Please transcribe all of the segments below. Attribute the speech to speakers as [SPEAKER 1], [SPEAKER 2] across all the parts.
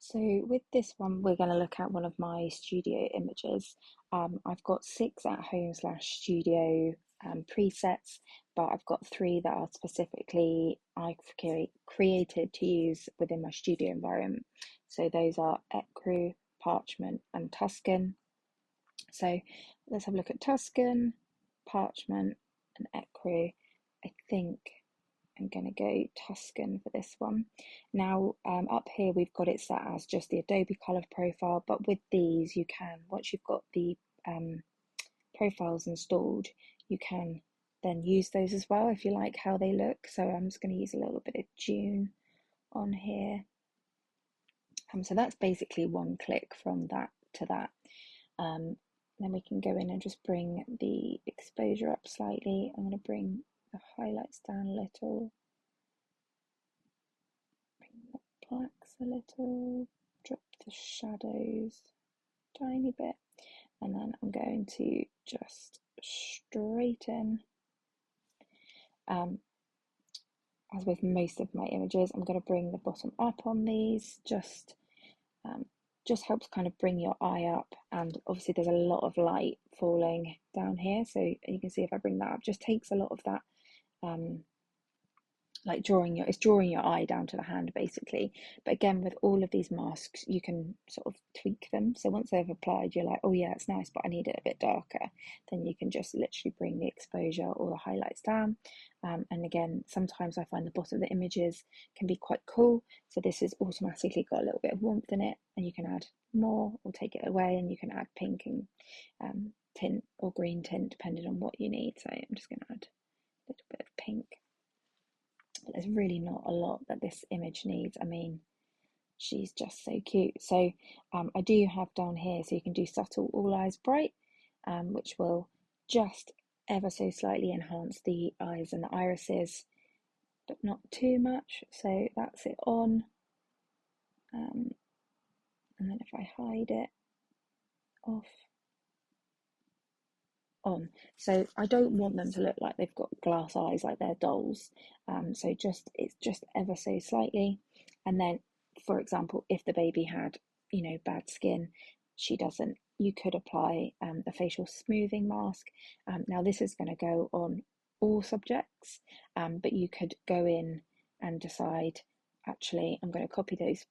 [SPEAKER 1] So with this one, we're going to look at one of my studio images. I've got 6 at home slash studio presets, but I've got 3 that are specifically I've created to use within my studio environment. So those are Ecru, Parchment, and Tuscan. So let's have a look at Tuscan, Parchment, and Ecru. I think I'm going to go Tuscan for this one. Now, up here we've got it set as just the Adobe color profile, but with these you can, once you've got the profiles installed, you can then use those as well if you like how they look. So I'm just going to use a little bit of June on here. So that's basically one click from that to that. Then we can go in and just bring the exposure up slightly. I'm going to bring the highlights down a little. Blacks a little, drop the shadows a tiny bit, and then I'm going to just straighten. As with most of my images, I'm going to bring the bottom up on these, just helps kind of bring your eye up, and obviously there's a lot of light falling down here, so you can see if I bring that up, just takes a lot of that like it's drawing your eye down to the hand basically. But again, with all of these masks you can sort of tweak them, so once they've applied you're like, oh yeah, it's nice, but I need it a bit darker, then you can just literally bring the exposure or the highlights down. And again, sometimes I find the bottom of the images can be quite cool, so this has automatically got a little bit of warmth in it, and you can add more or take it away, and you can add pink and tint or green tint depending on what you need. So I'm just going to add a little bit of pink. But there's really not a lot that this image needs. I mean, she's just so cute. So I do have down here, so you can do subtle all eyes bright, which will just ever so slightly enhance the eyes and the irises, but not too much. So that's it on. And then if I hide it off, on. So I don't want them to look like they've got glass eyes like they're dolls. So it's just ever so slightly. And then, for example, if the baby had, bad skin, she doesn't, you could apply a facial smoothing mask. Now this is going to go on all subjects, but you could go in and decide, actually, I'm going to copy those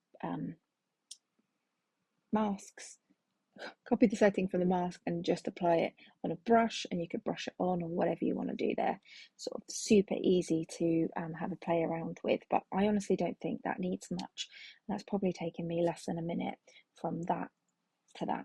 [SPEAKER 1] masks, copy the setting for the mask and just apply it on a brush, and you could brush it on or whatever you want to do there. Sort of super easy to have a play around with, but I honestly don't think that needs much. That's probably taken me less than a minute from that to that.